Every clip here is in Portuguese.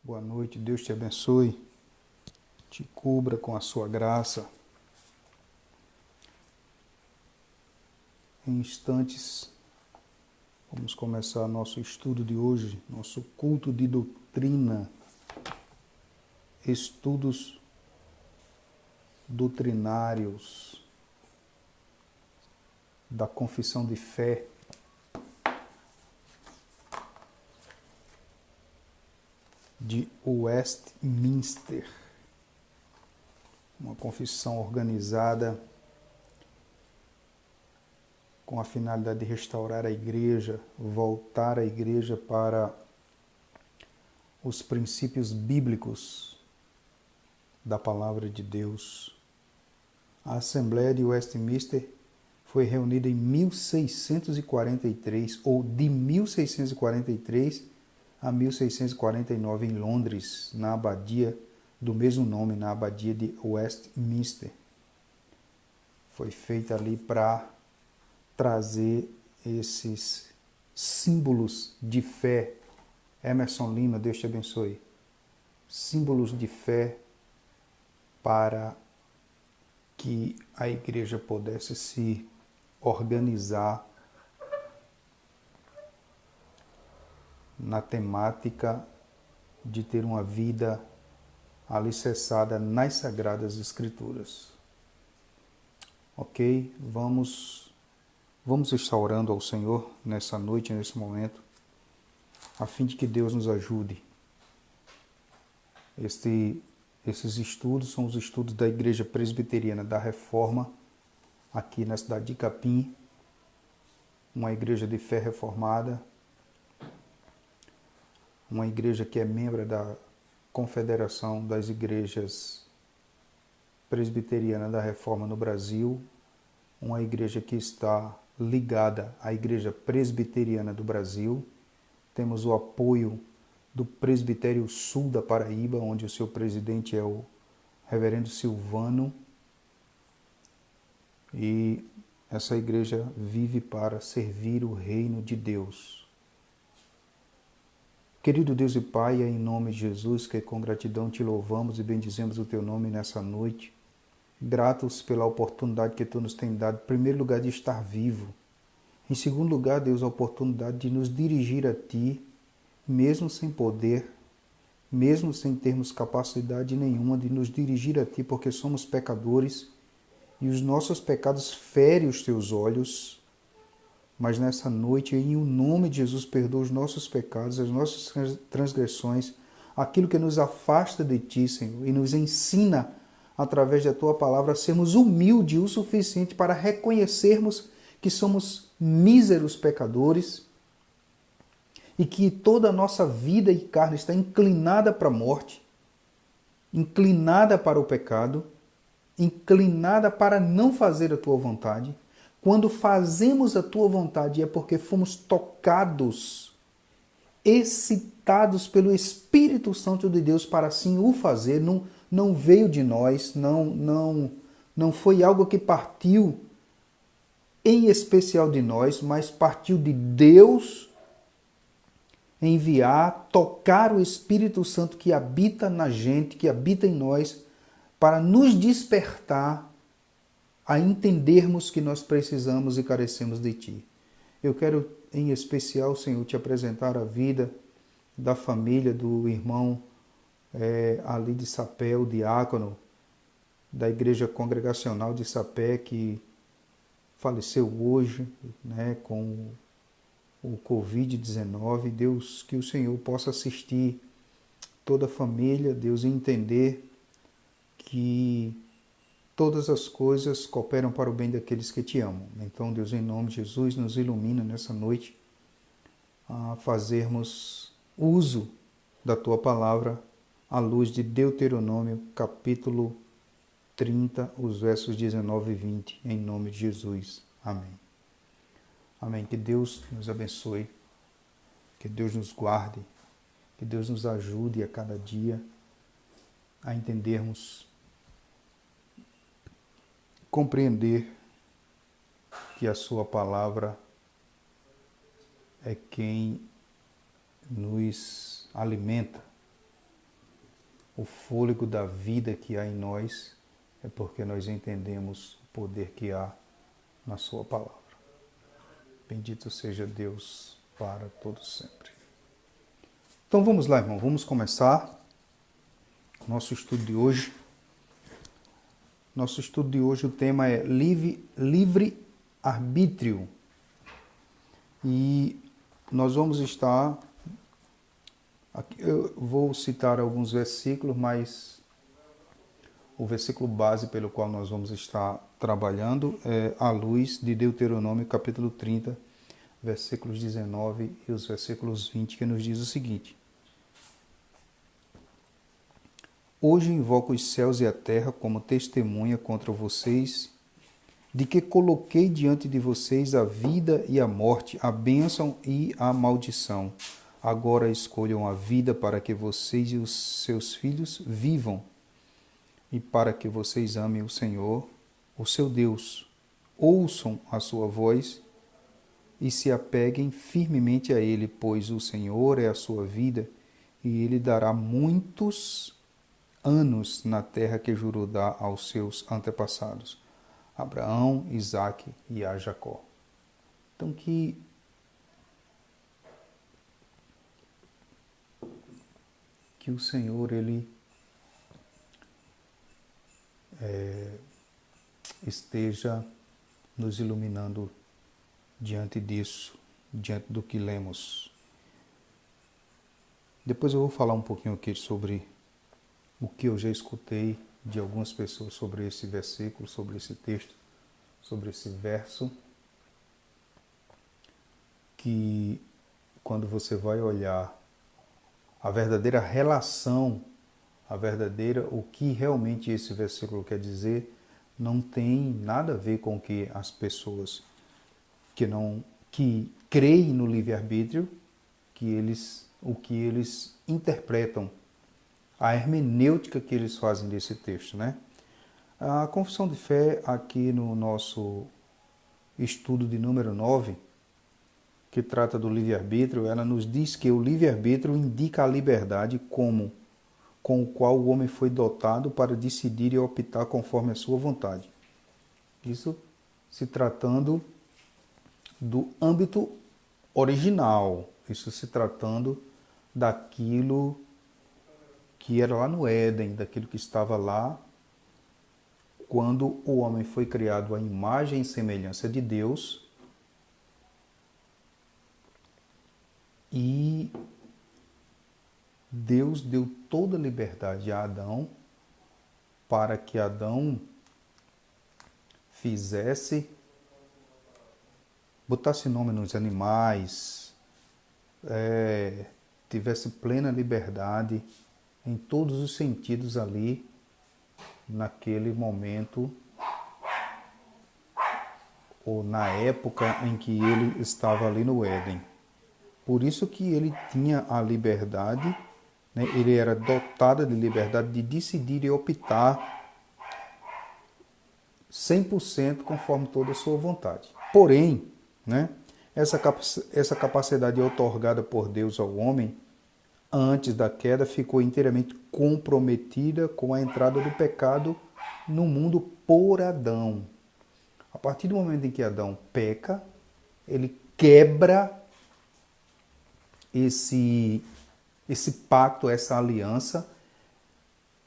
Boa noite, Deus te abençoe, te cubra com a sua graça. Em instantes, vamos começar nosso estudo de hoje, nosso culto de doutrina, estudos doutrinários da confissão de fé. De Westminster, uma confissão organizada com a finalidade de restaurar a igreja, voltar a igreja para os princípios bíblicos da palavra de Deus. A Assembleia de Westminster foi reunida em 1643, ou de 1643 a 1649 em Londres, na abadia do mesmo nome, na abadia de Westminster. Foi feita ali para trazer esses símbolos de fé. Emerson Lima, Deus te abençoe. Símbolos de fé para que a igreja pudesse se organizar na temática de ter uma vida alicerçada nas Sagradas Escrituras. Ok? Vamos estar orando ao Senhor nessa noite, nesse momento, a fim de que Deus nos ajude. Esses estudos são os estudos da Igreja Presbiteriana da Reforma, aqui na cidade de Capim, uma igreja de fé reformada, uma igreja que é membro da Confederação das Igrejas Presbiteriana da Reforma no Brasil, uma igreja que está ligada à Igreja Presbiteriana do Brasil. Temos o apoio do Presbitério Sul da Paraíba, onde o seu presidente é o Reverendo Silvano. E essa igreja vive para servir o reino de Deus. Querido Deus e Pai, é em nome de Jesus que com gratidão te louvamos e bendizemos o teu nome nessa noite. Gratos pela oportunidade que tu nos tem dado, em primeiro lugar, de estar vivo. Em segundo lugar, Deus, a oportunidade de nos dirigir a ti, mesmo sem poder, mesmo sem termos capacidade nenhuma de nos dirigir a ti, porque somos pecadores e os nossos pecados ferem os teus olhos. Mas nessa noite, em o nome de Jesus, perdoa os nossos pecados, as nossas transgressões, aquilo que nos afasta de ti, Senhor, e nos ensina, através da tua palavra, a sermos humildes o suficiente para reconhecermos que somos míseros pecadores e que toda a nossa vida e carne está inclinada para a morte, inclinada para o pecado, inclinada para não fazer a tua vontade. Quando fazemos a tua vontade é porque fomos tocados, excitados pelo Espírito Santo de Deus para assim o fazer. Não veio de nós, não foi algo que partiu em especial de nós, mas partiu de Deus enviar, tocar o Espírito Santo que habita na gente, que habita em nós, para nos despertar a entendermos que nós precisamos e carecemos de Ti. Eu quero, em especial, Senhor, te apresentar a vida da família do irmão ali de Sapé, o diácono da Igreja Congregacional de Sapé, que faleceu hoje, né, com o Covid-19. Deus, que o Senhor possa assistir toda a família, Deus, e entender que todas as coisas cooperam para o bem daqueles que te amam. Então, Deus, em nome de Jesus, nos ilumina nessa noite a fazermos uso da tua palavra à luz de Deuteronômio, capítulo 30, os versos 19 e 20, em nome de Jesus. Amém. Amém. Que Deus nos abençoe, que Deus nos guarde, que Deus nos ajude a cada dia a entendermos, compreender que a sua palavra é quem nos alimenta, o fôlego da vida que há em nós, é porque nós entendemos o poder que há na sua palavra. Bendito seja Deus para todos sempre. Então vamos lá, irmão, vamos começar nosso estudo de hoje. Nosso estudo de hoje, o tema é livre-arbítrio. E nós vamos estar... Aqui eu vou citar alguns versículos, mas o versículo base pelo qual nós vamos estar trabalhando é à luz de Deuteronômio, capítulo 30, versículos 19 e os versículos 20, que nos diz o seguinte: Hoje invoco os céus e a terra como testemunha contra vocês, de que coloquei diante de vocês a vida e a morte, a bênção e a maldição. Agora escolham a vida para que vocês e os seus filhos vivam, e para que vocês amem o Senhor, o seu Deus. Ouçam a sua voz e se apeguem firmemente a Ele, pois o Senhor é a sua vida, e Ele dará muitos anos na terra que jurou dar aos seus antepassados, Abraão, Isaque e a Jacó. Então que o Senhor, Ele esteja nos iluminando diante disso, diante do que lemos. Depois eu vou falar um pouquinho aqui sobre o que eu já escutei de algumas pessoas sobre esse versículo, sobre esse texto, sobre esse verso, que quando você vai olhar a verdadeira relação, o que realmente esse versículo quer dizer, não tem nada a ver com o que as pessoas que creem no livre-arbítrio, o que eles interpretam, a hermenêutica que eles fazem desse texto, né? A confissão de fé, aqui no nosso estudo de número 9, que trata do livre-arbítrio, ela nos diz que o livre-arbítrio indica a liberdade com o qual o homem foi dotado para decidir e optar conforme a sua vontade. Isso se tratando do âmbito original, isso se tratando daquilo que era lá no Éden, daquilo que estava lá quando o homem foi criado à imagem e semelhança de Deus, e Deus deu toda a liberdade a Adão para que Adão botasse nome nos animais, tivesse plena liberdade em todos os sentidos ali, naquele momento, ou na época em que ele estava ali no Éden. Por isso que ele tinha a liberdade, né? Ele era dotado de liberdade de decidir e optar 100% conforme toda a sua vontade. Porém, né, essa capacidade outorgada por Deus ao homem, antes da queda, ficou inteiramente comprometida com a entrada do pecado no mundo por Adão. A partir do momento em que Adão peca, ele quebra esse pacto, essa aliança,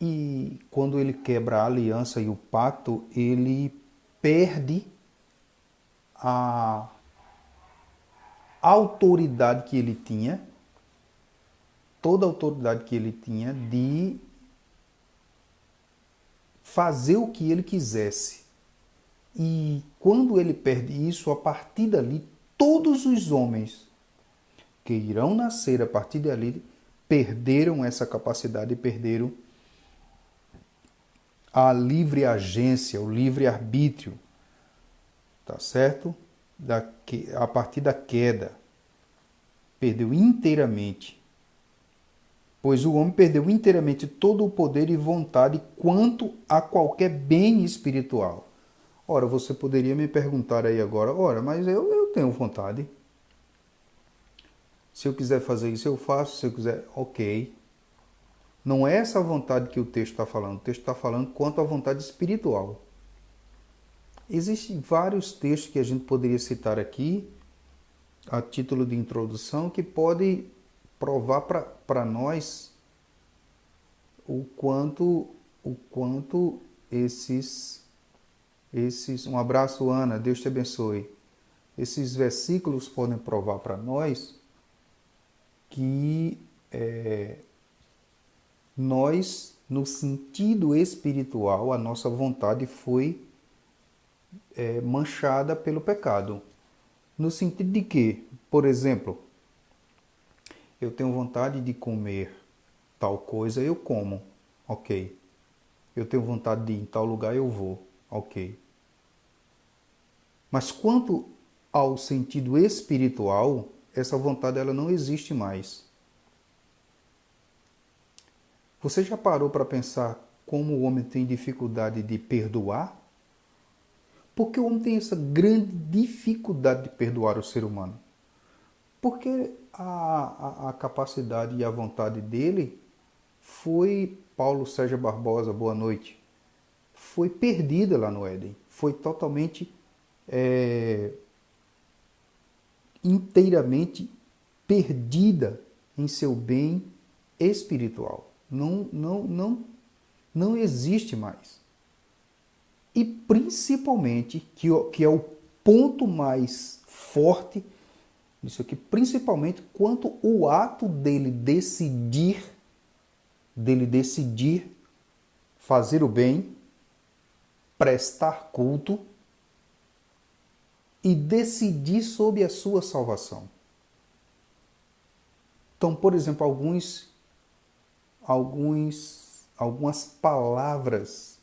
e quando ele quebra a aliança e o pacto, ele perde a autoridade que ele tinha, toda a autoridade que ele tinha de fazer o que ele quisesse. E quando ele perde isso, a partir dali, todos os homens que irão nascer a partir dali perderam essa capacidade, perderam a livre agência, o livre arbítrio, tá certo? A partir da queda, perdeu inteiramente. Pois o homem perdeu inteiramente todo o poder e vontade quanto a qualquer bem espiritual. Ora, você poderia me perguntar aí agora, mas eu tenho vontade. Se eu quiser fazer isso, eu faço. Se eu quiser, ok. Não é essa vontade que o texto está falando. O texto está falando quanto à vontade espiritual. Existem vários textos que a gente poderia citar aqui, a título de introdução, que podem provar para nós o quanto esses... Um abraço, Ana, Deus te abençoe. Esses versículos podem provar para nós que nós, no sentido espiritual, a nossa vontade foi manchada pelo pecado. No sentido de que, por exemplo, eu tenho vontade de comer tal coisa, eu como, ok. Eu tenho vontade de ir em tal lugar, eu vou, ok. Mas quanto ao sentido espiritual, essa vontade ela não existe mais. Você já parou para pensar como o homem tem dificuldade de perdoar? Por que o homem tem essa grande dificuldade de perdoar o ser humano? Porque a capacidade e a vontade dele foi, Paulo Sérgio Barbosa, boa noite, foi perdida lá no Éden. Foi totalmente, inteiramente perdida em seu bem espiritual. Não existe mais. E principalmente, que é o ponto mais forte disso aqui, principalmente quanto o ato dele decidir fazer o bem, prestar culto e decidir sobre a sua salvação. Então, por exemplo, algumas palavras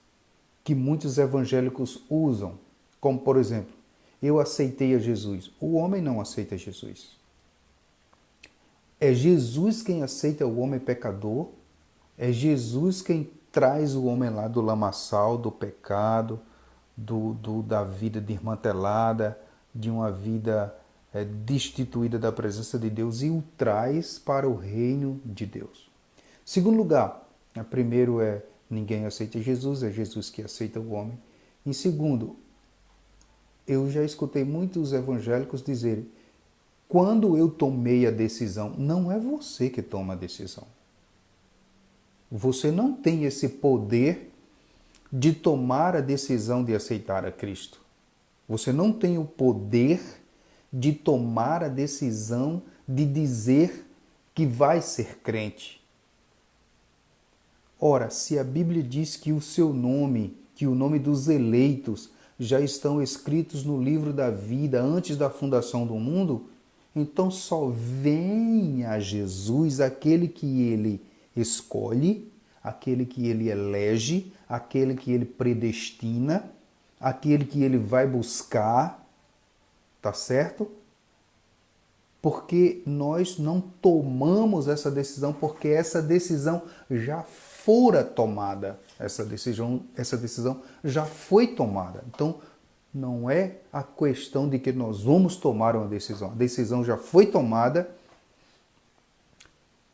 que muitos evangélicos usam, como por exemplo, eu aceitei a Jesus. O homem não aceita Jesus. É Jesus quem aceita o homem pecador, é Jesus quem traz o homem lá do lamaçal, do pecado, da vida desmantelada, de uma vida destituída da presença de Deus e o traz para o reino de Deus. Segundo lugar, primeiro ninguém aceita Jesus, é Jesus que aceita o homem. Em segundo, eu já escutei muitos evangélicos dizerem, quando eu tomei a decisão, não é você que toma a decisão. Você não tem esse poder de tomar a decisão de aceitar a Cristo. Você não tem o poder de tomar a decisão de dizer que vai ser crente. Ora, se a Bíblia diz que o seu nome, que o nome dos eleitos já estão escritos no livro da vida antes da fundação do mundo, então só vem a Jesus aquele que ele escolhe, aquele que ele elege, aquele que ele predestina, aquele que ele vai buscar, tá certo? Porque nós não tomamos essa decisão, porque essa decisão já fora tomada. Essa decisão já foi tomada. Então, não é a questão de que nós vamos tomar uma decisão. A decisão já foi tomada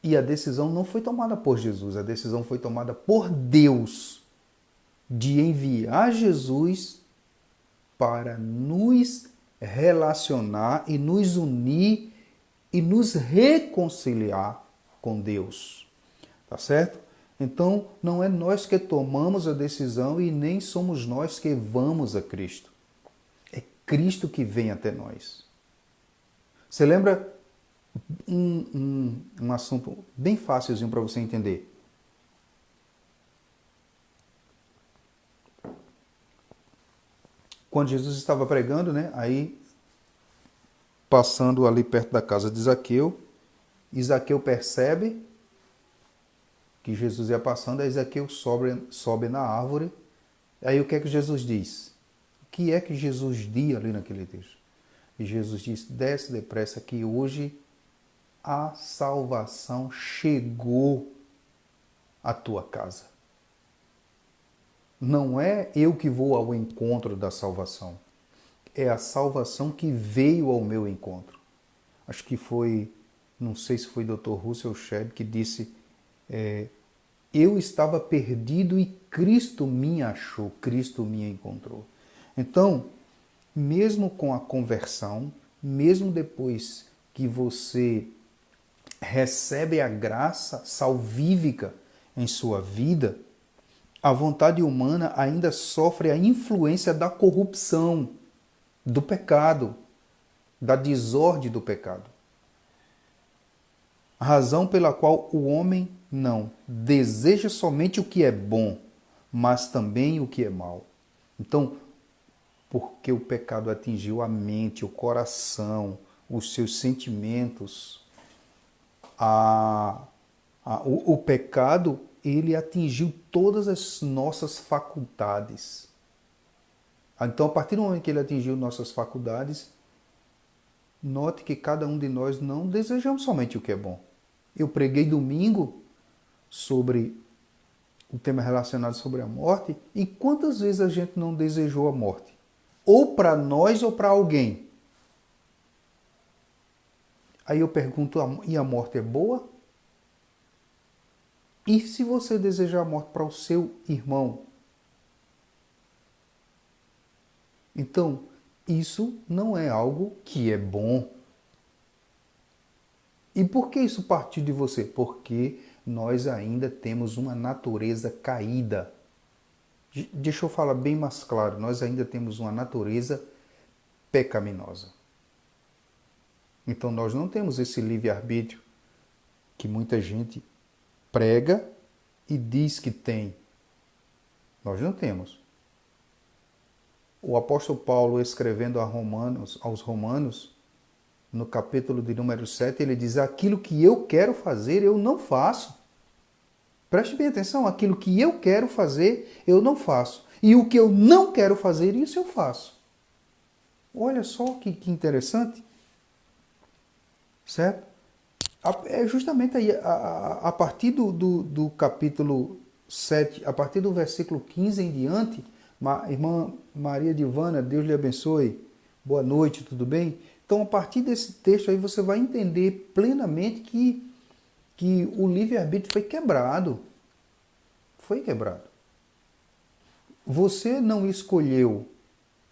e a decisão não foi tomada por Jesus. A decisão foi tomada por Deus de enviar Jesus para nos relacionar e nos unir e nos reconciliar com Deus. Tá certo? Então, não é nós que tomamos a decisão e nem somos nós que vamos a Cristo. É Cristo que vem até nós. Você lembra um assunto bem fácilzinho para você entender? Quando Jesus estava pregando, né? Aí, passando ali perto da casa de Zaqueu, Zaqueu percebe que Jesus ia passando, aí Zaqueu sobe na árvore. Aí o que é que Jesus diz? O que é que Jesus diz ali naquele texto? E Jesus diz, desce depressa que hoje a salvação chegou à tua casa. Não é eu que vou ao encontro da salvação. É a salvação que veio ao meu encontro. Acho que foi, não sei se foi Dr. Russell Shedd que disse, Eu estava perdido e Cristo me achou, Cristo me encontrou. Então, mesmo com a conversão, mesmo depois que você recebe a graça salvífica em sua vida, a vontade humana ainda sofre a influência da corrupção, do pecado, da desordem do pecado. A razão pela qual o homem não deseja somente o que é bom, mas também o que é mal. Então, porque o pecado atingiu a mente, o coração, os seus sentimentos, o pecado, ele atingiu todas as nossas faculdades. Então, a partir do momento que ele atingiu nossas faculdades, note que cada um de nós não desejamos somente o que é bom. Eu preguei domingo sobre o tema relacionado sobre a morte, e quantas vezes a gente não desejou a morte? Ou para nós ou para alguém. Aí eu pergunto, e a morte é boa? E se você desejar a morte para o seu irmão? Então, isso não é algo que é bom. E por que isso partiu de você? Porque nós ainda temos uma natureza caída. Deixa eu falar bem mais claro, nós ainda temos uma natureza pecaminosa. Então nós não temos esse livre-arbítrio que muita gente prega e diz que tem. Nós não temos. O apóstolo Paulo, escrevendo aos Romanos, no capítulo de número 7, ele diz: aquilo que eu quero fazer, eu não faço. Preste bem atenção, aquilo que eu quero fazer, eu não faço. E o que eu não quero fazer, isso eu faço. Olha só que interessante. Certo? É justamente aí, a partir do capítulo 7, a partir do versículo 15 em diante, irmã Maria Divana, Deus lhe abençoe, boa noite, tudo bem? Então, a partir desse texto aí, você vai entender plenamente que o livre-arbítrio foi quebrado. Foi quebrado. Você não escolheu.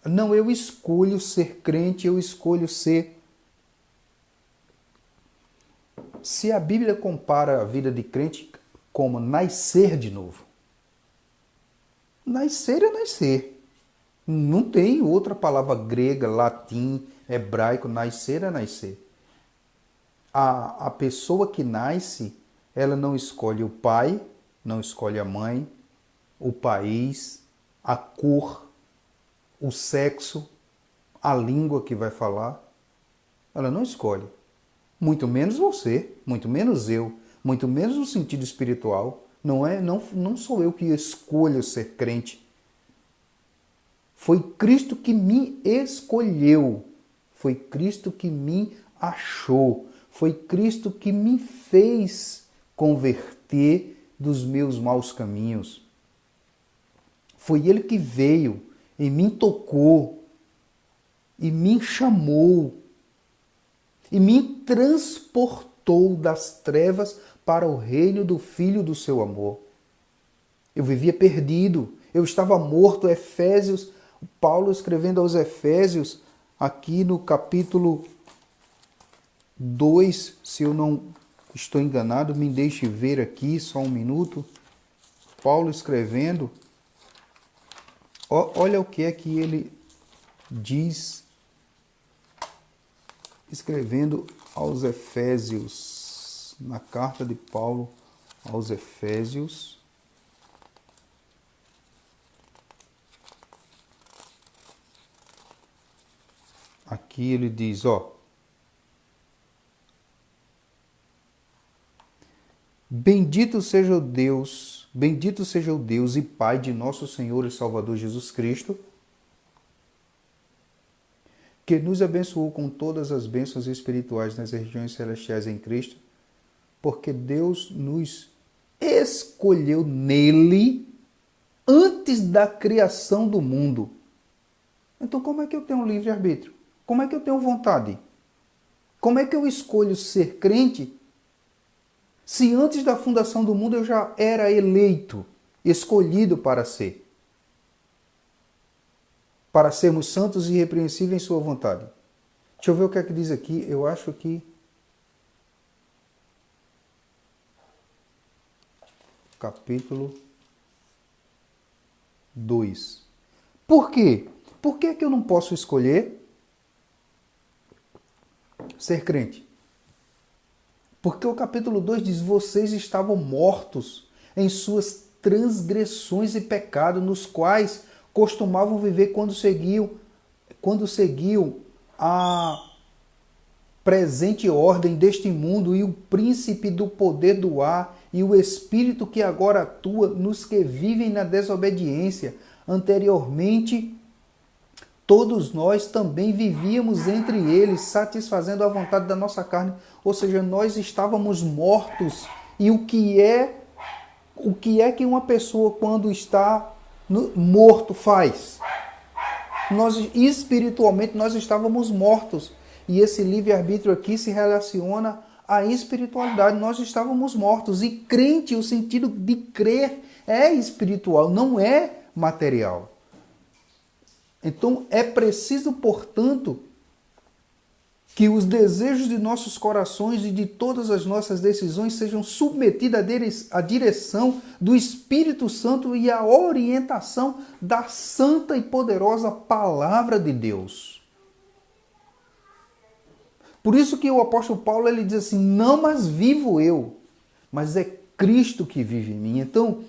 Não, eu escolho ser crente, eu escolho ser. Se a Bíblia compara a vida de crente como nascer de novo, nascer é nascer. Não tem outra palavra grega, latim, hebraico, nascer é nascer. A pessoa que nasce, ela não escolhe o pai, não escolhe a mãe, o país, a cor, o sexo, a língua que vai falar. Ela não escolhe. Muito menos você, muito menos eu, muito menos no sentido espiritual. Não sou eu que escolho ser crente. Foi Cristo que me escolheu. Foi Cristo que me achou. Foi Cristo que me fez converter dos meus maus caminhos. Foi Ele que veio e me tocou e me chamou e me transportou das trevas para o reino do Filho do seu amor. Eu vivia perdido, eu estava morto. Efésios, Paulo escrevendo aos Efésios, aqui no capítulo 2, se eu não estou enganado, me deixe ver aqui, só um minuto. Paulo escrevendo, olha o que é que ele diz, escrevendo aos Efésios, na carta de Paulo aos Efésios. Aqui ele diz, bendito seja o Deus e Pai de nosso Senhor e Salvador Jesus Cristo, que nos abençoou com todas as bênçãos espirituais nas regiões celestiais em Cristo, porque Deus nos escolheu nele antes da criação do mundo. Então, como é que eu tenho livre-arbítrio? Como é que eu tenho vontade? Como é que eu escolho ser crente Se antes da fundação do mundo eu já era eleito, escolhido para ser. Para sermos santos e irrepreensíveis em sua vontade. Deixa eu ver o que é que diz aqui. Eu acho que... Capítulo 2. Por quê? Por que é que eu não posso escolher ser crente? Porque o capítulo 2 diz: vocês estavam mortos em suas transgressões e pecados, nos quais costumavam viver quando seguiam a presente ordem deste mundo e o príncipe do poder do ar e o espírito que agora atua nos que vivem na desobediência. Anteriormente, todos nós também vivíamos entre eles, satisfazendo a vontade da nossa carne. Ou seja, nós estávamos mortos. E o que é que uma pessoa, quando está morto, faz? Espiritualmente, nós estávamos mortos. E esse livre-arbítrio aqui se relaciona à espiritualidade. Nós estávamos mortos. E crente, o sentido de crer, é espiritual, não é material. Então, é preciso, portanto, que os desejos de nossos corações e de todas as nossas decisões sejam submetidos à direção do Espírito Santo e à orientação da santa e poderosa Palavra de Deus. Por isso que o apóstolo Paulo ele diz assim: não mais vivo eu, mas é Cristo que vive em mim. Então,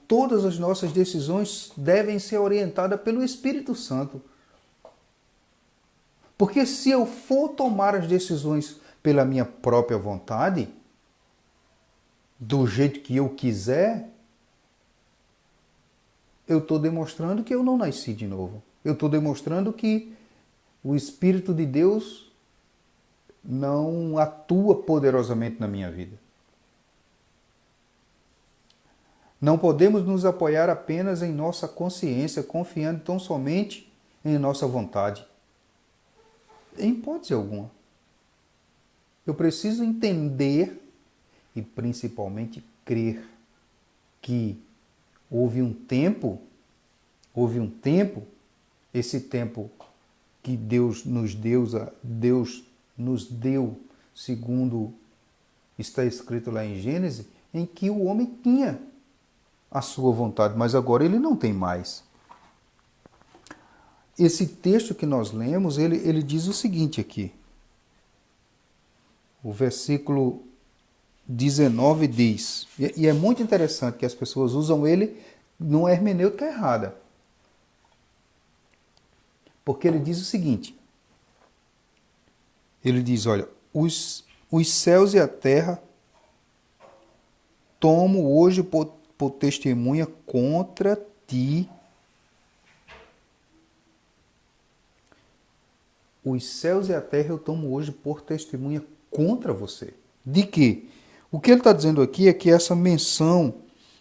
todas as nossas decisões devem ser orientadas pelo Espírito Santo. Porque se eu for tomar as decisões pela minha própria vontade, do jeito que eu quiser, eu estou demonstrando que eu não nasci de novo. Eu estou demonstrando que o Espírito de Deus não atua poderosamente na minha vida. Não podemos nos apoiar apenas em nossa consciência, confiando tão somente em nossa vontade. Em hipótese alguma. Eu preciso entender e principalmente crer que houve um tempo, esse tempo que Deus nos deu, segundo está escrito lá em Gênesis, em que o homem tinha a sua vontade, mas agora ele não tem mais. Esse texto que nós lemos, ele diz o seguinte aqui. O versículo 19 diz, e é muito interessante que as pessoas usam ele numa hermenêutica errada. Porque ele diz o seguinte, ele diz, olha, os céus e a terra tomo hoje por testemunha contra ti. Os céus e a terra eu tomo hoje por testemunha contra você. De quê? O que ele está dizendo aqui é que essa menção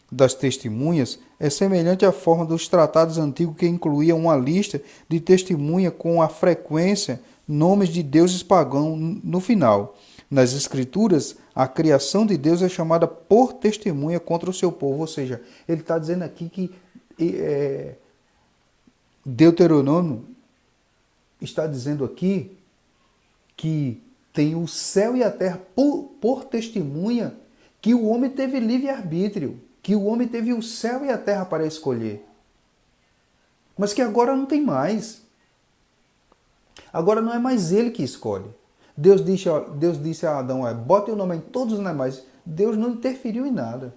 das testemunhas é semelhante à forma dos tratados antigos que incluía uma lista de testemunha com a frequência nomes de deuses pagãos no final. Nas Escrituras, a criação de Deus é chamada por testemunha contra o seu povo. Ou seja, ele está dizendo aqui que Deuteronômio está dizendo aqui que tem o céu e a terra por testemunha que o homem teve livre-arbítrio, que o homem teve o céu e a terra para escolher. Mas que agora não tem mais. Agora não é mais ele que escolhe. Deus disse a Adão, bota o nome em todos os animais. Deus não interferiu em nada.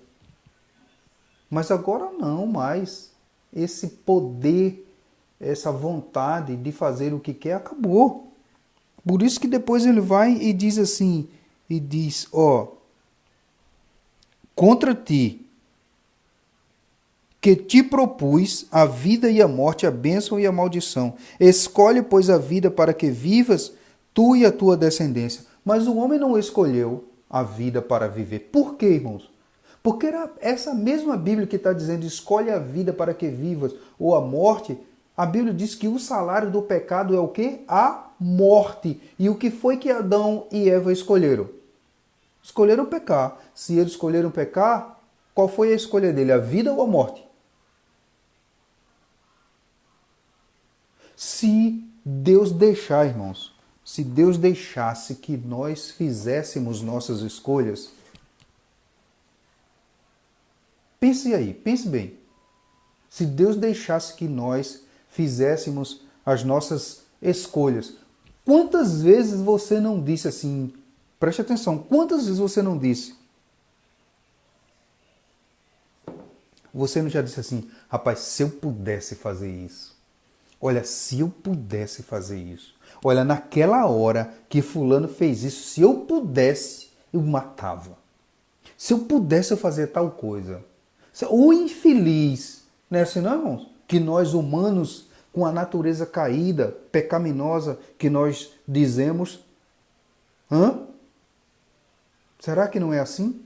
Mas agora não mais. Esse poder, essa vontade de fazer o que quer, acabou. Por isso que depois ele vai e diz assim, contra ti, que te propus a vida e a morte, a bênção e a maldição. Escolhe, pois, a vida para que vivas, tu e a tua descendência. Mas o homem não escolheu a vida para viver. Por quê, irmãos? Porque era essa mesma Bíblia que está dizendo, escolhe a vida para que vivas, ou a morte. A Bíblia diz que o salário do pecado é o quê? A morte. E o que foi que Adão e Eva escolheram? Escolheram pecar. Se eles escolheram pecar, qual foi a escolha dele? A vida ou a morte? Se Deus deixar, irmãos, se Deus deixasse que nós fizéssemos nossas escolhas, pense aí, pense bem. Se Deus deixasse que nós fizéssemos as nossas escolhas, quantas vezes você não disse assim, preste atenção, quantas vezes você não disse? Você não já disse assim, rapaz, se eu pudesse fazer isso. Olha, se eu pudesse fazer isso. Olha, naquela hora que fulano fez isso, se eu pudesse, eu matava. Se eu pudesse, eu fazia tal coisa. O infeliz, não é assim não, irmãos? Que nós humanos, com a natureza caída, pecaminosa, que nós dizemos, será que não é assim?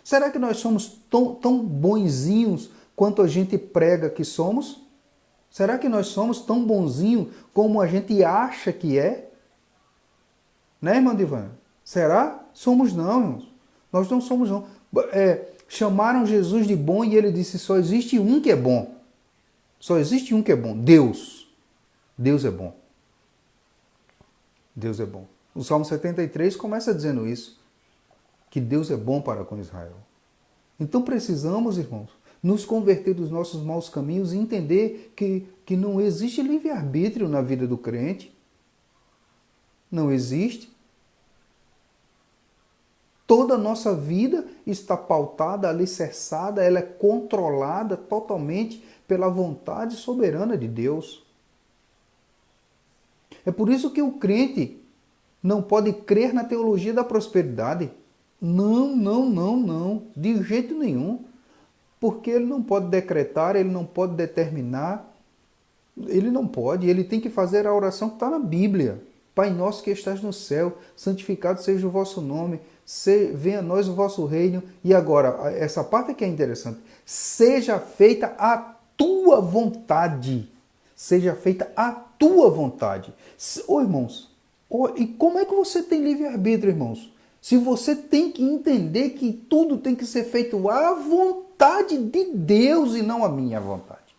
Será que nós somos tão bonzinhos quanto a gente prega que somos? Será que nós somos tão bonzinhos como a gente acha que é? Né, irmão Divan? Será? Somos não, irmãos. Nós não somos não. Chamaram Jesus de bom e ele disse, só existe um que é bom. Só existe um que é bom. Deus. Deus é bom. Deus é bom. O Salmo 73 começa dizendo isso. Que Deus é bom para com Israel. Então precisamos, irmãos, nos converter dos nossos maus caminhos e entender que não existe livre-arbítrio na vida do crente. Não existe. Toda a nossa vida está pautada, alicerçada, ela é controlada totalmente pela vontade soberana de Deus. É por isso que o crente não pode crer na teologia da prosperidade. Não, de jeito nenhum. Porque ele não pode decretar, ele não pode determinar, ele tem que fazer a oração que está na Bíblia. Pai nosso que estás no céu, santificado seja o vosso nome, venha a nós o vosso reino. E agora, essa parte aqui é interessante, seja feita a tua vontade. Seja feita a tua vontade. Irmãos, e como é que você tem livre-arbítrio, irmãos? Se você tem que entender que tudo tem que ser feito à vontade de Deus e não à minha vontade.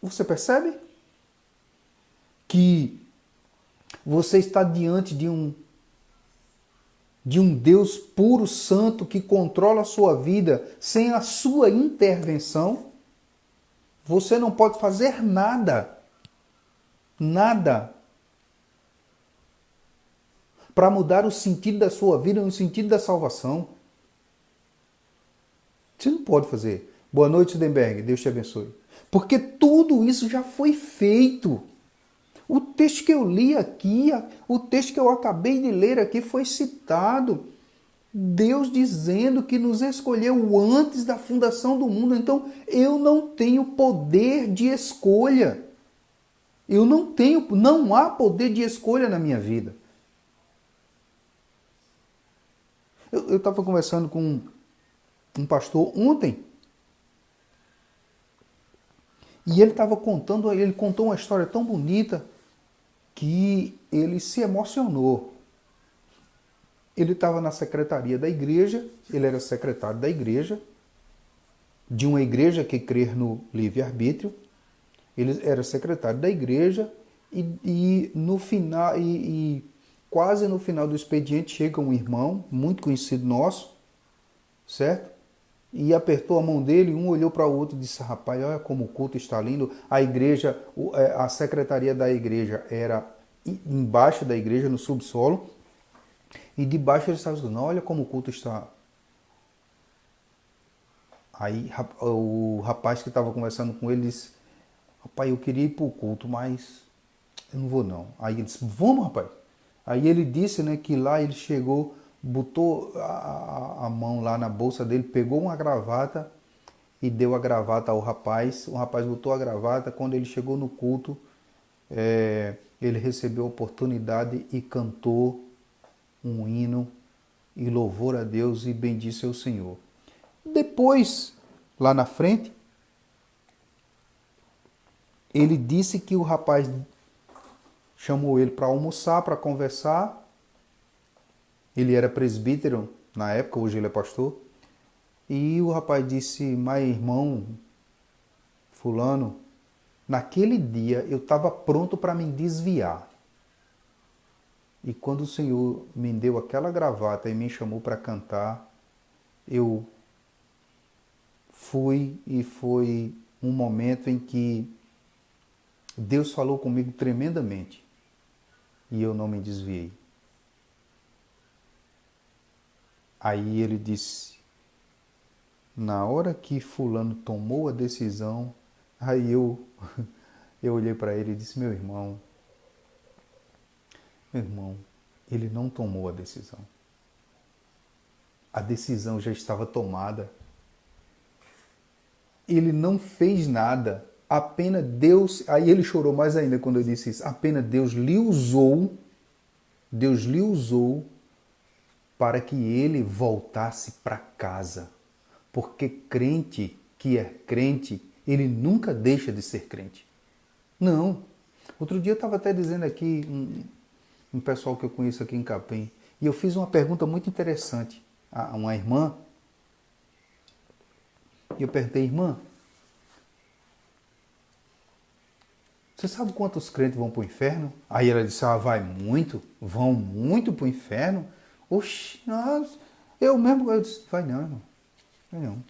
Você percebe? Que você está diante de um Deus puro, santo, que controla a sua vida sem a sua intervenção. Você não pode fazer nada. Nada. Para mudar o sentido da sua vida, no sentido da salvação. Você não pode fazer. Boa noite, Sudenberg. Deus te abençoe. Porque tudo isso já foi feito. O texto que eu li aqui, o texto que eu acabei de ler aqui foi citado. Deus dizendo que nos escolheu antes da fundação do mundo. Então, eu não tenho poder de escolha. Não há poder de escolha na minha vida. Eu estava conversando com um pastor ontem e ele contou uma história tão bonita que ele se emocionou. Ele estava na secretaria da igreja, ele era secretário da igreja, de uma igreja que crê no livre-arbítrio. Ele era secretário da igreja e no final quase no final do expediente chega um irmão, muito conhecido nosso, certo? E apertou a mão dele, um olhou para o outro e disse, rapaz, olha como o culto está lindo. A igreja, a secretaria da igreja era embaixo da igreja, no subsolo, e debaixo ele estava dizendo, olha como o culto está. Aí o rapaz que estava conversando com ele disse, rapaz, eu queria ir para o culto, mas eu não vou não. Aí ele disse, vamos, rapaz. Aí ele disse, né, que lá ele chegou, botou a mão lá na bolsa dele, pegou uma gravata e deu a gravata ao rapaz. O rapaz botou a gravata. Quando ele chegou no culto, ele recebeu a oportunidade e cantou um hino e louvor a Deus e bendisse ao Senhor. Depois, lá na frente, ele disse que o rapaz chamou ele para almoçar, para conversar. Ele era presbítero na época, hoje ele é pastor. E o rapaz disse, mas irmão, fulano, naquele dia eu estava pronto para me desviar. E quando o Senhor me deu aquela gravata e me chamou para cantar, eu fui e foi um momento em que Deus falou comigo tremendamente e eu não me desviei. Aí ele disse, na hora que fulano tomou a decisão, aí eu olhei para ele e disse, meu irmão, ele não tomou a decisão. A decisão já estava tomada. Ele não fez nada. Apenas Deus... Aí ele chorou mais ainda quando eu disse isso. Apenas Deus lhe usou para que ele voltasse para casa. Porque crente que é crente, ele nunca deixa de ser crente. Não. Outro dia eu estava até dizendo aqui, um pessoal que eu conheço aqui em Capim, e eu fiz uma pergunta muito interessante a uma irmã. E eu perguntei, irmã, você sabe quantos crentes vão para o inferno? Aí ela disse, vão muito para o inferno? Oxi, eu disse, vai não, irmão. Vai não.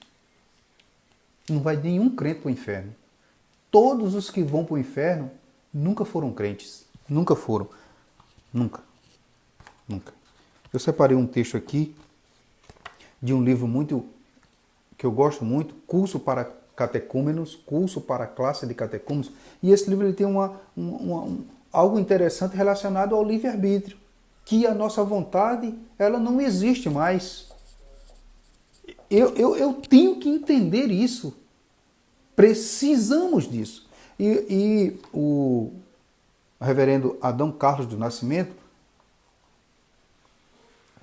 Não vai nenhum crente para o inferno. Todos os que vão para o inferno nunca foram crentes. Nunca foram. Nunca. Eu separei um texto aqui de um livro que eu gosto muito, Curso para Catecúmenos, Curso para a Classe de Catecúmenos. E esse livro ele tem algo interessante relacionado ao livre-arbítrio, que a nossa vontade ela não existe mais. Eu tenho que entender isso. Precisamos disso. E o reverendo Adão Carlos do Nascimento,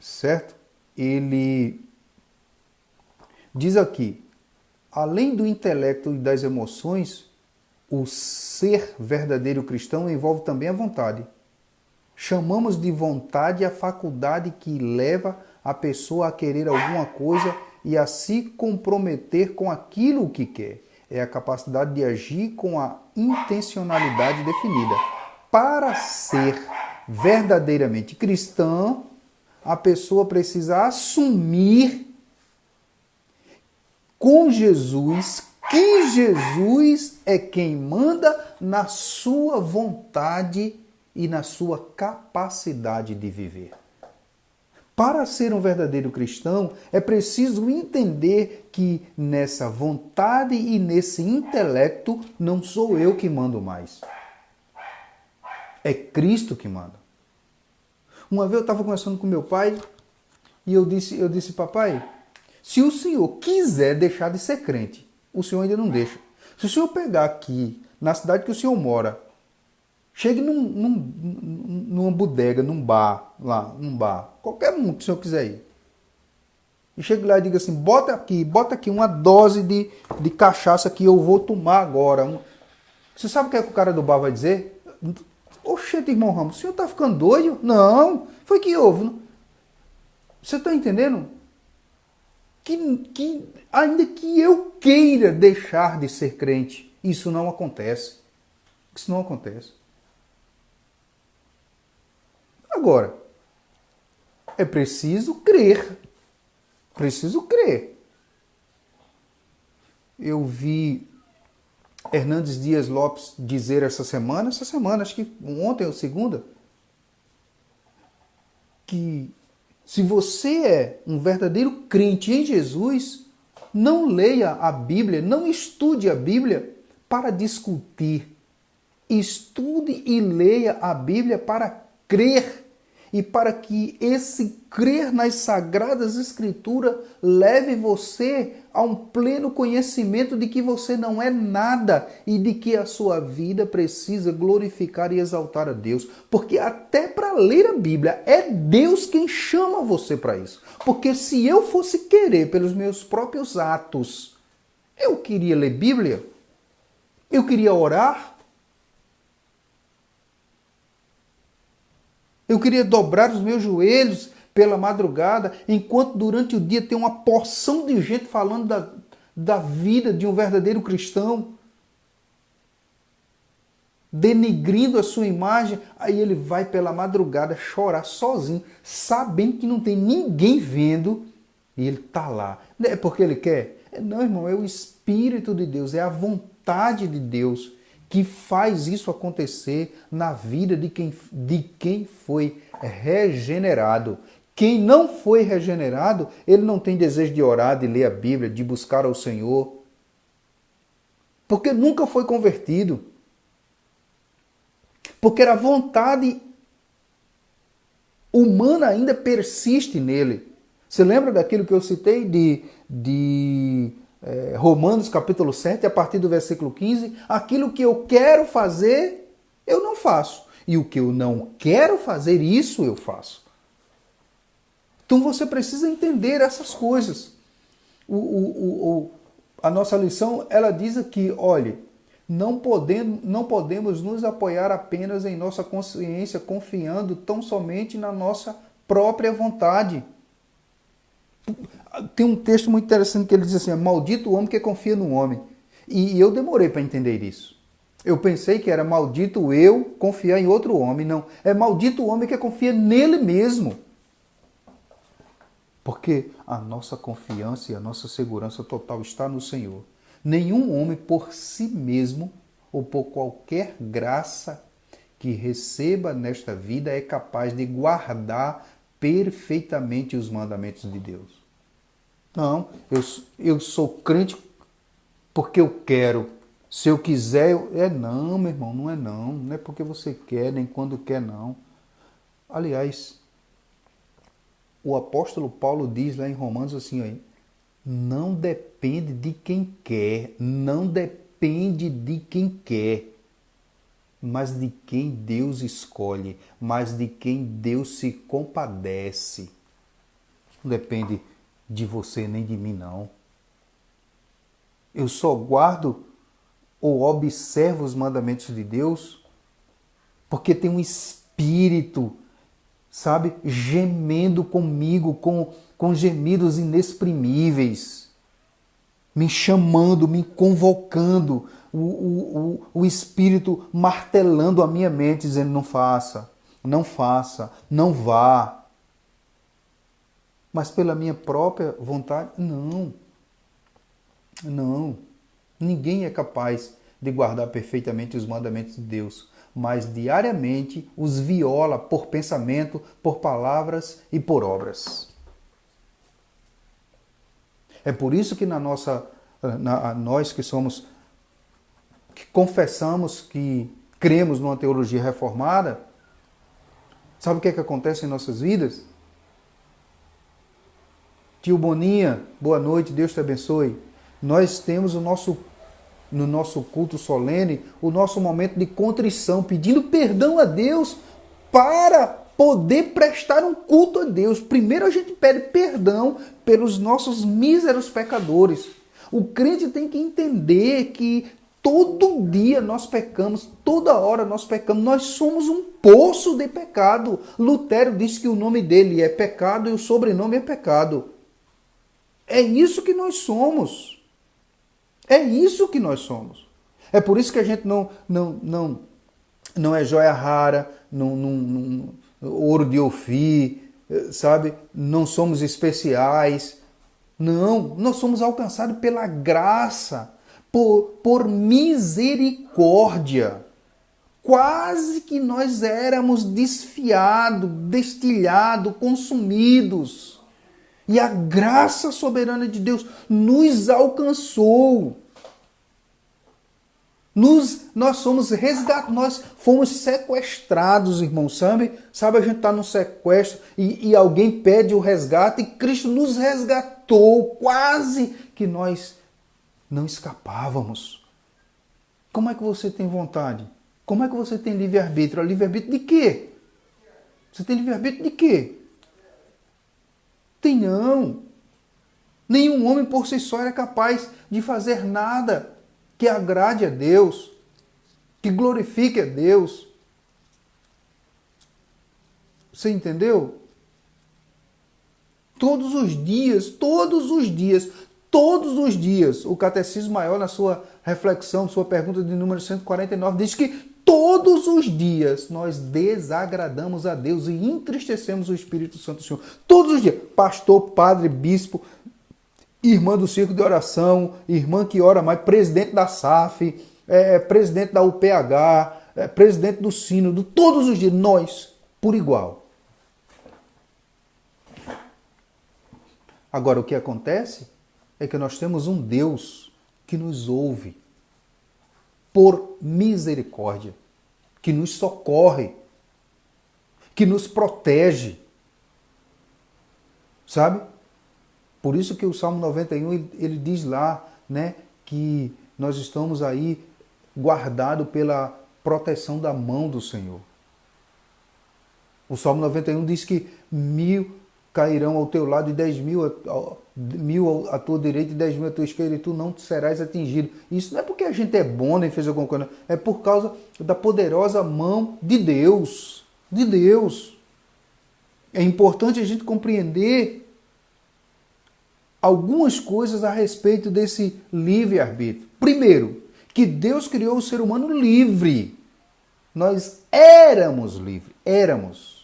certo? Ele diz aqui, além do intelecto e das emoções, o ser verdadeiro cristão envolve também a vontade. Chamamos de vontade a faculdade que leva a pessoa a querer alguma coisa e a se comprometer com aquilo que quer. É a capacidade de agir com a intencionalidade definida. Para ser verdadeiramente cristão, a pessoa precisa assumir com Jesus que Jesus é quem manda na sua vontade e na sua capacidade de viver. Para ser um verdadeiro cristão, é preciso entender que nessa vontade e nesse intelecto não sou eu que mando mais. É Cristo que manda. Uma vez eu estava conversando com meu pai e eu disse, papai, se o senhor quiser deixar de ser crente, o senhor ainda não deixa. Se o senhor pegar aqui, na cidade que o senhor mora, chegue numa bodega, num bar, qualquer um que o senhor quiser ir. E chegue lá e diga assim, bota aqui uma dose de cachaça que eu vou tomar agora. Você sabe o que é que o cara do bar vai dizer? Oxente, irmão Ramos, o senhor está ficando doido? Não, foi que houve. Você está entendendo? Que ainda que eu queira deixar de ser crente, isso não acontece. Isso não acontece. Agora, é preciso crer. Preciso crer. Eu vi Hernandes Dias Lopes dizer essa semana, acho que ontem ou segunda, que se você é um verdadeiro crente em Jesus, não leia a Bíblia, não estude a Bíblia para discutir. Estude e leia a Bíblia para crer. E para que esse crer nas Sagradas Escrituras leve você a um pleno conhecimento de que você não é nada e de que a sua vida precisa glorificar e exaltar a Deus. Porque até para ler a Bíblia é Deus quem chama você para isso. Porque se eu fosse querer pelos meus próprios atos, eu queria ler Bíblia, eu queria orar, Eu queria dobrar os meus joelhos pela madrugada, enquanto durante o dia tem uma porção de gente falando da vida de um verdadeiro cristão, denigrindo a sua imagem. Aí ele vai pela madrugada chorar sozinho, sabendo que não tem ninguém vendo, e ele está lá. Não é porque ele quer? Não, irmão, é o Espírito de Deus, é a vontade de Deus que faz isso acontecer na vida de quem foi regenerado. Quem não foi regenerado, ele não tem desejo de orar, de ler a Bíblia, de buscar ao Senhor, porque nunca foi convertido. Porque a vontade humana ainda persiste nele. Você lembra daquilo que eu citei de Romanos capítulo 7, a partir do versículo 15? Aquilo que eu quero fazer, eu não faço. E o que eu não quero fazer, isso eu faço. Então você precisa entender essas coisas. A nossa lição, ela diz aqui, olhe, não podemos nos apoiar apenas em nossa consciência, confiando tão somente na nossa própria vontade. Tem um texto muito interessante que ele diz assim, maldito o homem que confia no homem. E eu demorei para entender isso. Eu pensei que era maldito eu confiar em outro homem. Não, é maldito o homem que confia nele mesmo. Porque a nossa confiança e a nossa segurança total está no Senhor. Nenhum homem por si mesmo ou por qualquer graça que receba nesta vida é capaz de guardar perfeitamente os mandamentos de Deus. Não, eu sou crente porque eu quero. Se eu quiser, não, meu irmão, não é não. Não é porque você quer, nem quando quer, não. Aliás, o apóstolo Paulo diz lá em Romanos assim, ó, não depende de quem quer, não depende de quem quer, mas de quem Deus escolhe, mas de quem Deus se compadece. Não depende de você nem de mim, não. Eu só guardo ou observo os mandamentos de Deus porque tem um Espírito, sabe, gemendo comigo com gemidos inexprimíveis, me chamando, me convocando, o Espírito martelando a minha mente, dizendo não faça, não faça, não vá. Mas pela minha própria vontade, não. Não. Ninguém é capaz de guardar perfeitamente os mandamentos de Deus, mas diariamente os viola por pensamento, por palavras e por obras. É por isso que nós que confessamos que cremos numa teologia reformada, sabe o que é que acontece em nossas vidas? Tio Boninha, boa noite, Deus te abençoe. Nós temos no nosso culto solene, o nosso momento de contrição, pedindo perdão a Deus para poder prestar um culto a Deus. Primeiro a gente pede perdão pelos nossos míseros pecadores. O crente tem que entender que todo dia nós pecamos, toda hora nós pecamos, nós somos um poço de pecado. Lutero disse que o nome dele é pecado e o sobrenome é pecado. É isso que nós somos. É isso que nós somos. É por isso que a gente não é joia rara, ouro de Ofir, sabe? Não somos especiais. Não, nós somos alcançados pela graça, por misericórdia. Quase que nós éramos desfiados, destilhados, consumidos. E a graça soberana de Deus nos alcançou. Nós somos resgatados, nós fomos sequestrados, irmão, sabe? Sabe, a gente está no sequestro e alguém pede o resgate e Cristo nos resgatou. Quase que nós não escapávamos. Como é que você tem vontade? Como é que você tem livre-arbítrio? Livre-arbítrio de quê? Você tem livre-arbítrio de quê? Tem não. Nenhum homem por si só era capaz de fazer nada que agrade a Deus, que glorifique a Deus. Você entendeu? Todos os dias, o Catecismo Maior, na sua reflexão, sua pergunta de número 149, diz que todos os dias nós desagradamos a Deus e entristecemos o Espírito Santo do Senhor. Todos os dias. Pastor, padre, bispo, irmã do círculo de oração, irmã que ora mais, presidente da SAF, presidente da UPH, presidente do Sínodo, todos os dias, nós, por igual. Agora, o que acontece é que nós temos um Deus que nos ouve por misericórdia, que nos socorre, que nos protege. Sabe? Por isso que o Salmo 91, ele diz lá, né, que nós estamos aí guardados pela proteção da mão do Senhor. O Salmo 91 diz que 1000 cairão ao teu lado e 10.000 à tua direita e 10.000 à tua esquerda, e tu não serás atingido. Isso não é porque a gente é bom nem fez alguma coisa, é por causa da poderosa mão de Deus. De Deus. É importante a gente compreender algumas coisas a respeito desse livre-arbítrio. Primeiro, que Deus criou o ser humano livre. Nós éramos livres. Éramos.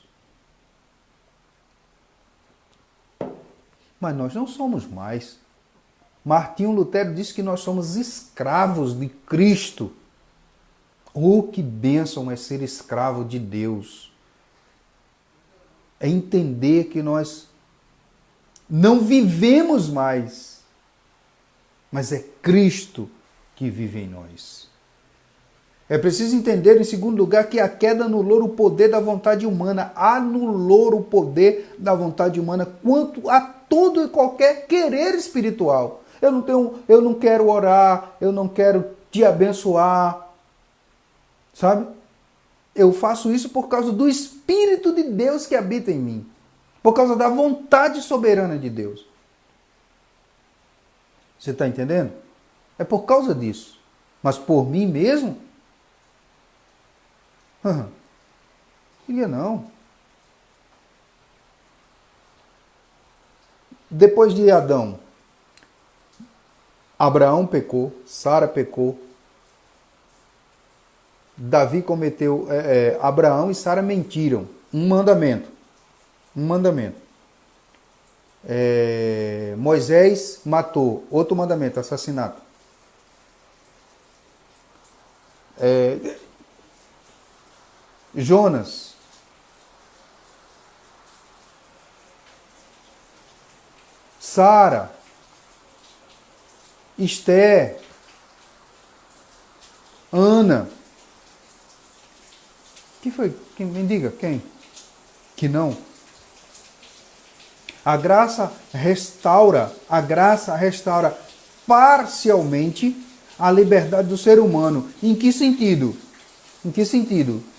Mas nós não somos mais. Martinho Lutero disse que nós somos escravos de Cristo. Oh, que bênção é ser escravo de Deus. É entender que nós não vivemos mais, mas é Cristo que vive em nós. É preciso entender, em segundo lugar, que a queda anulou o poder da vontade humana, anulou o poder da vontade humana quanto a todo e qualquer querer espiritual. Eu não quero orar, eu não quero te abençoar, sabe? Eu faço isso por causa do Espírito de Deus que habita em mim, por causa da vontade soberana de Deus. Você está entendendo? É por causa disso. Mas por mim mesmo? Não. Depois de Adão, Abraão pecou, Sara pecou, Davi cometeu, Abraão e Sara mentiram. Um mandamento. Moisés matou. Outro mandamento, assassinato. Jonas. Sara. Esther. Ana. Que foi? Quem me diga? Quem? Que não. A graça restaura parcialmente a liberdade do ser humano. Em que sentido?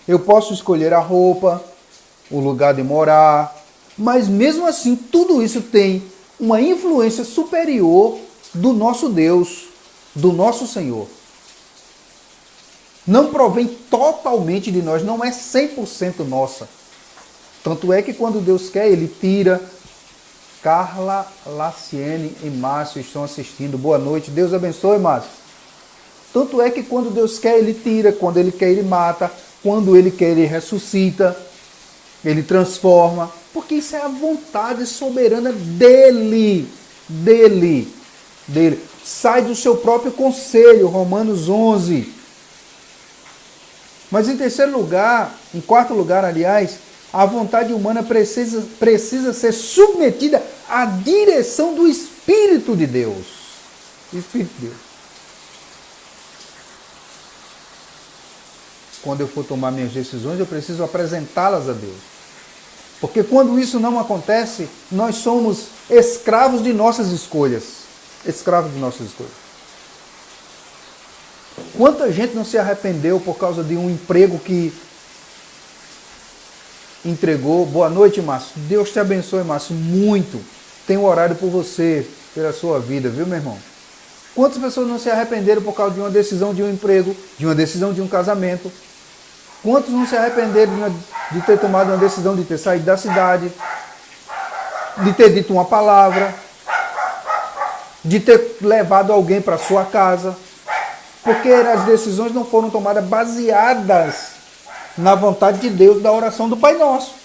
Eu posso escolher a roupa, o lugar de morar, mas mesmo assim tudo isso tem uma influência superior do nosso Deus, do nosso Senhor. Não provém totalmente de nós, não é 100% nossa. Tanto é que quando Deus quer, Ele tira. Carla, Laciene e Márcio estão assistindo. Boa noite, Deus abençoe, Márcio. Tanto é que quando Deus quer, Ele tira. Quando Ele quer, Ele mata. Quando Ele quer, Ele ressuscita. Ele transforma. Porque isso é a vontade soberana dEle. Dele. Sai do seu próprio conselho, Romanos 11. Mas em quarto lugar, aliás, a vontade humana precisa ser submetida à direção do Espírito de Deus. Espírito de Deus. Quando eu for tomar minhas decisões, eu preciso apresentá-las a Deus. Porque quando isso não acontece, nós somos escravos de nossas escolhas. Escravos de nossas escolhas. Quanta gente não se arrependeu por causa de um emprego que entregou? Boa noite, Márcio. Deus te abençoe, Márcio, muito. Tenho horário por você, pela sua vida, viu, meu irmão? Quantas pessoas não se arrependeram por causa de uma decisão de um emprego, de uma decisão de um casamento? Quantos não se arrependeram de ter tomado uma decisão de ter saído da cidade, de ter dito uma palavra, de ter levado alguém para sua casa, porque as decisões não foram tomadas baseadas na vontade de Deus, da oração do Pai Nosso.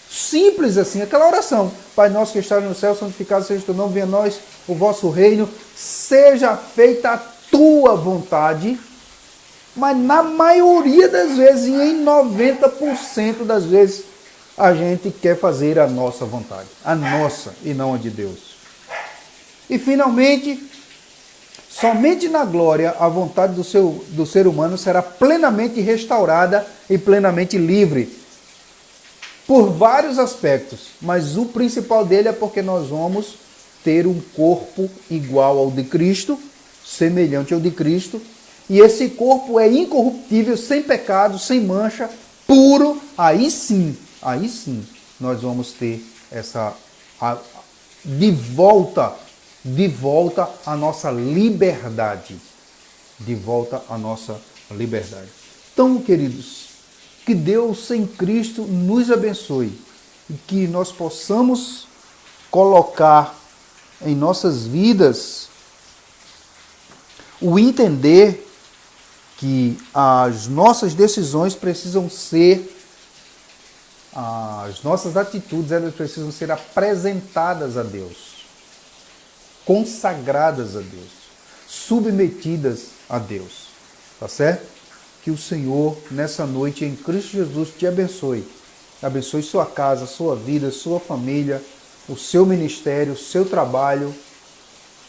Simples assim, aquela oração. Pai nosso que estás no céu, santificado seja o teu nome, venha a nós o vosso reino, seja feita a tua vontade. Mas na maioria das vezes, e em 90% das vezes, a gente quer fazer a nossa vontade. A nossa e não a de Deus. E finalmente, somente na glória a vontade do ser humano será plenamente restaurada e plenamente livre. Por vários aspectos, mas o principal dele é porque nós vamos ter um corpo igual ao de Cristo, semelhante ao de Cristo, e esse corpo é incorruptível, sem pecado, sem mancha, puro. Aí sim, nós vamos ter de volta a nossa liberdade. De volta a nossa liberdade. Então, queridos, que Deus em Cristo nos abençoe e que nós possamos colocar em nossas vidas o entender que as nossas decisões precisam ser, as nossas atitudes, elas precisam ser apresentadas a Deus, consagradas a Deus, submetidas a Deus, tá certo? Que o Senhor, nessa noite, em Cristo Jesus, te abençoe. Abençoe sua casa, sua vida, sua família, o seu ministério, o seu trabalho,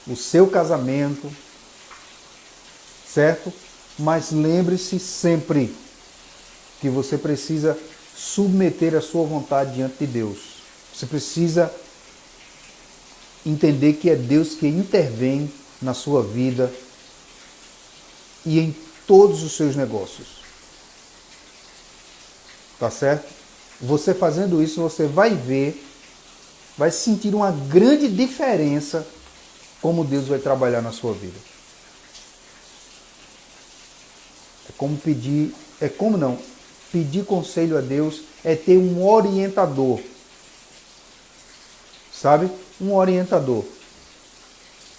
o seu casamento, certo? Mas lembre-se sempre que você precisa submeter a sua vontade diante de Deus. Você precisa entender que é Deus que intervém na sua vida e em todos os seus negócios. Tá certo? Você fazendo isso, você vai ver, vai sentir uma grande diferença como Deus vai trabalhar na sua vida. Pedir conselho a Deus é ter um orientador. Sabe? Um orientador.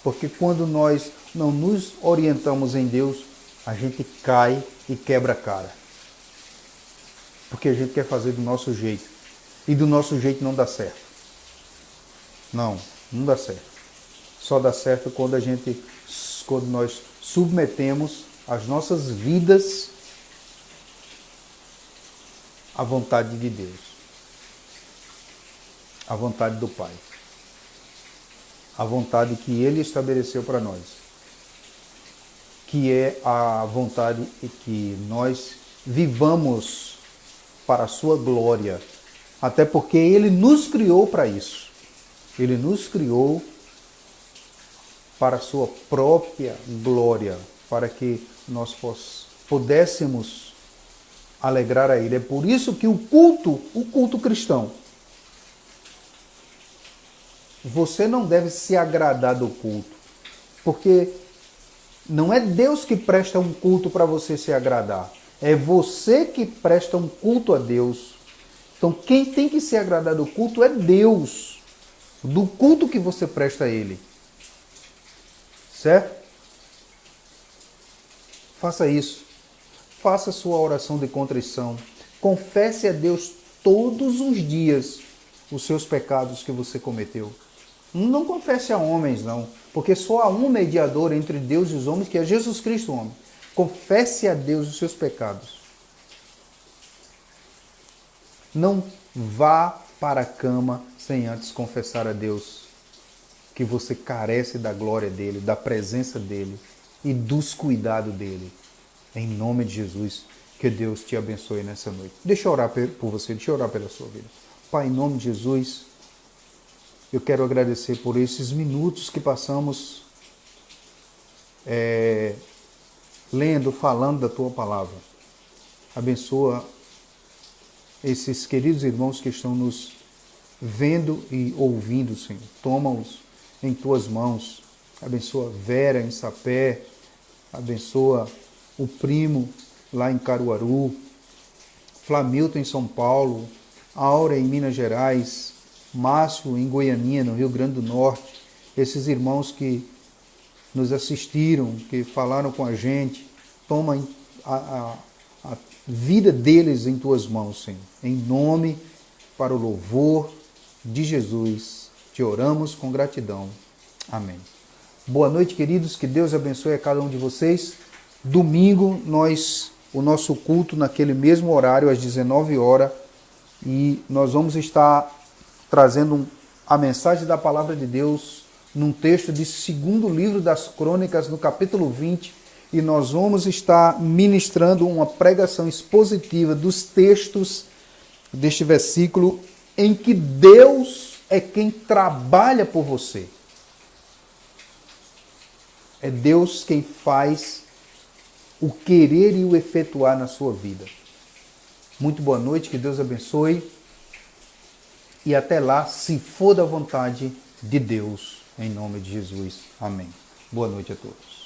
Porque quando nós não nos orientamos em Deus, a gente cai e quebra a cara. Porque a gente quer fazer do nosso jeito. E do nosso jeito não dá certo. Não dá certo. Só dá certo quando nós submetemos as nossas vidas à vontade de Deus. À vontade do Pai. A vontade que Ele estabeleceu para nós. Que é a vontade que nós vivamos para a sua glória. Até porque Ele nos criou para isso. Ele nos criou para a sua própria glória, para que nós pudéssemos alegrar a Ele. É por isso que o culto cristão, você não deve se agradar do culto, porque não é Deus que presta um culto para você se agradar, é você que presta um culto a Deus. Então quem tem que se agradar do culto é Deus, do culto que você presta a Ele. Certo? Faça isso. Faça sua oração de contrição. Confesse a Deus todos os dias os seus pecados que você cometeu. Não confesse a homens, não. Porque só há um mediador entre Deus e os homens, que é Jesus Cristo, homem. Confesse a Deus os seus pecados. Não vá para a cama sem antes confessar a Deus que você carece da glória dele, da presença dele e dos cuidados dele. Em nome de Jesus, que Deus te abençoe nessa noite. Deixa eu orar por você, deixa eu orar pela sua vida. Pai, em nome de Jesus, eu quero agradecer por esses minutos que passamos lendo, falando da tua palavra. Abençoa esses queridos irmãos que estão nos vendo e ouvindo, Senhor. Toma-os em tuas mãos. Abençoa Vera em Sapé. Abençoa o primo lá em Caruaru. Flamilton em São Paulo, Aura em Minas Gerais, Márcio em Goianinha, no Rio Grande do Norte, esses irmãos que nos assistiram, que falaram com a gente, toma a vida deles em tuas mãos, Senhor. Em nome, para o louvor de Jesus, te oramos com gratidão. Amém. Boa noite, queridos, que Deus abençoe a cada um de vocês. Domingo, o nosso culto naquele mesmo horário, às 19 horas, e nós vamos estar trazendo a mensagem da Palavra de Deus num texto de 2º livro das Crônicas, no capítulo 20, e nós vamos estar ministrando uma pregação expositiva dos textos deste versículo em que Deus é quem trabalha por você. É Deus quem faz o querer e o efetuar na sua vida. Muito boa noite, que Deus abençoe. E até lá, se for da vontade de Deus, em nome de Jesus. Amém. Boa noite a todos.